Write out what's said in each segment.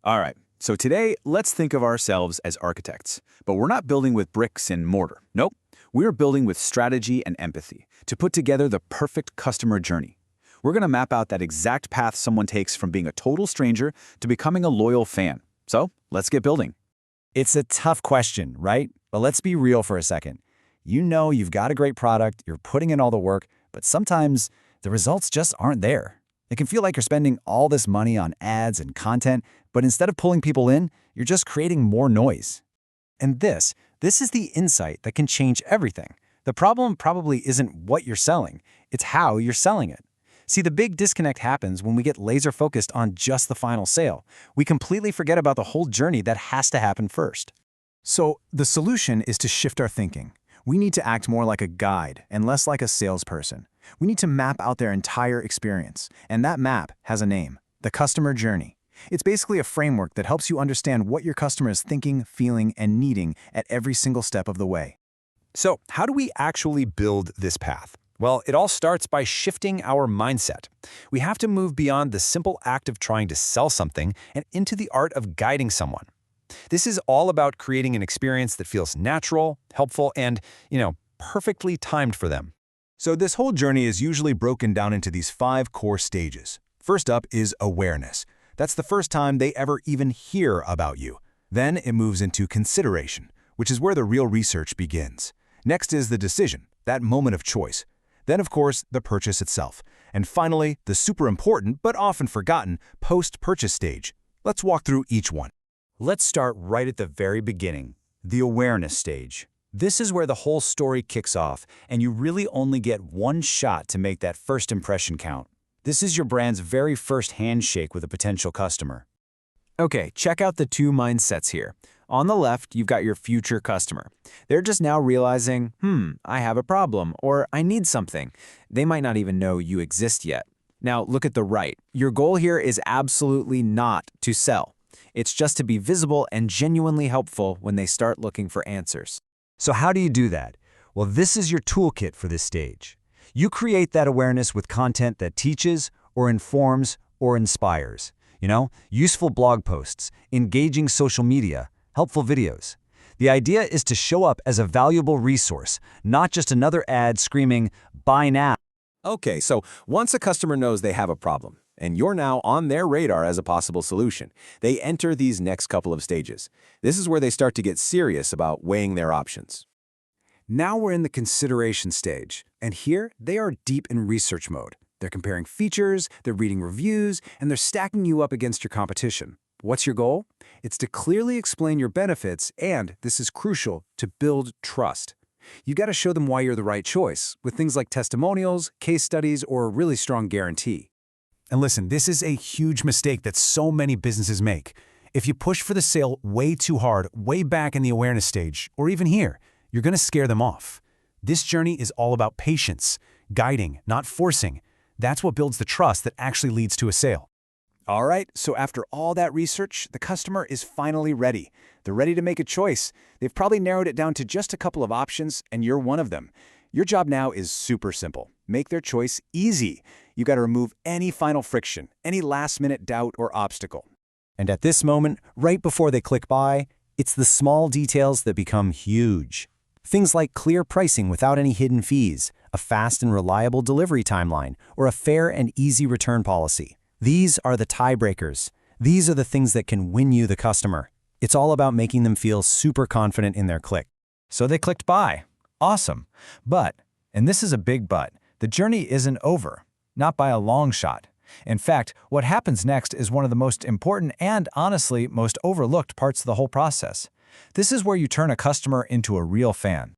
All right, so today let's think of ourselves as architects, but we're not building with bricks and mortar. Nope, we're building with strategy and empathy to put together the perfect customer journey. We're going to map out that exact path someone takes from being a total stranger to becoming a loyal fan. So let's get building. It's a tough question, right? But let's be real for a second. You know you've got a great product, you're putting in all the work, but sometimes the results just aren't there. It can feel like you're spending all this money on ads and content, but instead of pulling people in, you're just creating more noise. And this is the insight that can change everything. The problem probably isn't what you're selling, it's how you're selling it. See, the big disconnect happens when we get laser focused on just the final sale. We completely forget about the whole journey that has to happen first. So the solution is to shift our thinking. We need to act more like a guide and less like a salesperson. We need to map out their entire experience, and that map has a name: the customer journey. It's basically a framework that helps you understand what your customer is thinking, feeling, and needing at every single step of the way. So, how do we actually build this path? Well, it all starts by shifting our mindset. We have to move beyond the simple act of trying to sell something and into the art of guiding someone. This is all about creating an experience that feels natural, helpful, and, perfectly timed for them. So this whole journey is usually broken down into these 5 core stages. First up is awareness. That's the first time they ever even hear about you. Then it moves into consideration, which is where the real research begins. Next is the decision, that moment of choice. Then, of course, the purchase itself. And finally, the super important but often forgotten post-purchase stage. Let's walk through each one. Let's start right at the very beginning, the awareness stage. This is where the whole story kicks off, and you really only get one shot to make that first impression count. This is your brand's very first handshake with a potential customer. Okay, check out the 2 mindsets here. On the left, you've got your future customer. They're just now realizing, I have a problem, or I need something. They might not even know you exist yet. Now, look at the right. Your goal here is absolutely not to sell. It's just to be visible and genuinely helpful when they start looking for answers. So how do you do that? Well, this is your toolkit for this stage. You create that awareness with content that teaches or informs or inspires. Useful blog posts, engaging social media, helpful videos. The idea is to show up as a valuable resource, not just another ad screaming, "Buy now." Okay, so once a customer knows they have a problem, and you're now on their radar as a possible solution, they enter these next couple of stages. This is where they start to get serious about weighing their options. Now we're in the consideration stage, and here they are deep in research mode. They're comparing features, they're reading reviews, and they're stacking you up against your competition. What's your goal? It's to clearly explain your benefits, and, this is crucial, to build trust. You got to show them why you're the right choice, with things like testimonials, case studies, or a really strong guarantee. And listen, this is a huge mistake that so many businesses make. If you push for the sale way too hard, way back in the awareness stage, or even here, you're going to scare them off. This journey is all about patience, guiding, not forcing. That's what builds the trust that actually leads to a sale. All right, so after all that research, the customer is finally ready. They're ready to make a choice. They've probably narrowed it down to just a couple of options, and you're one of them. Your job now is super simple. Make their choice easy. You got to remove any final friction, any last-minute doubt or obstacle. And at this moment, right before they click buy, it's the small details that become huge. Things like clear pricing without any hidden fees, a fast and reliable delivery timeline, or a fair and easy return policy. These are the tiebreakers. These are the things that can win you the customer. It's all about making them feel super confident in their click. So they clicked buy. Awesome. But, and this is a big but, the journey isn't over. Not by a long shot. In fact, what happens next is one of the most important and, honestly, most overlooked parts of the whole process. This is where you turn a customer into a real fan.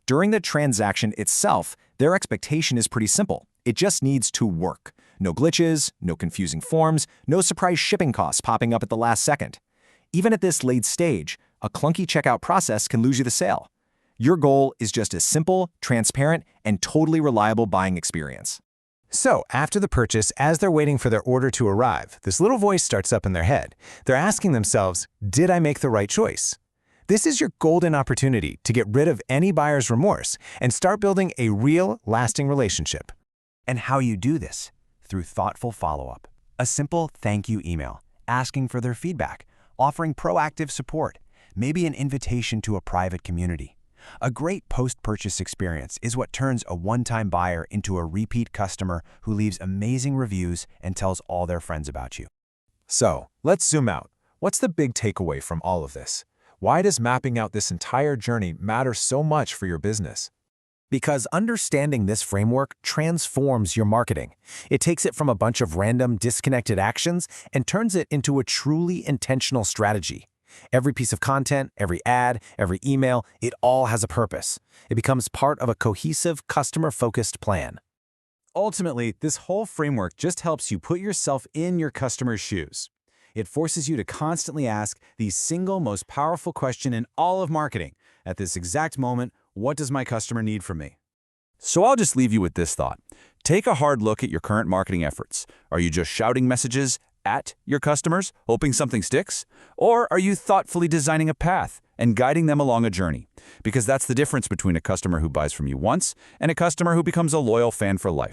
During the transaction itself, their expectation is pretty simple. It just needs to work. No glitches, no confusing forms, no surprise shipping costs popping up at the last second. Even at this late stage, a clunky checkout process can lose you the sale. Your goal is just a simple, transparent, and totally reliable buying experience. So, after the purchase, as they're waiting for their order to arrive, this little voice starts up in their head. They're asking themselves, did I make the right choice? This is your golden opportunity to get rid of any buyer's remorse and start building a real, lasting relationship. And how you do this? Through thoughtful follow-up. A simple thank you email, asking for their feedback, offering proactive support, maybe an invitation to a private community. A great post-purchase experience is what turns a one-time buyer into a repeat customer who leaves amazing reviews and tells all their friends about you. So, let's zoom out. What's the big takeaway from all of this? Why does mapping out this entire journey matter so much for your business? Because understanding this framework transforms your marketing. It takes it from a bunch of random, disconnected actions and turns it into a truly intentional strategy. Every piece of content, every ad, every email, it all has a purpose. It becomes part of a cohesive, customer-focused plan. Ultimately, this whole framework just helps you put yourself in your customer's shoes. It forces you to constantly ask the single most powerful question in all of marketing. At this exact moment, what does my customer need from me? So I'll just leave you with this thought. Take a hard look at your current marketing efforts. Are you just shouting messages at your customers, hoping something sticks? Or are you thoughtfully designing a path and guiding them along a journey? Because that's the difference between a customer who buys from you once and a customer who becomes a loyal fan for life.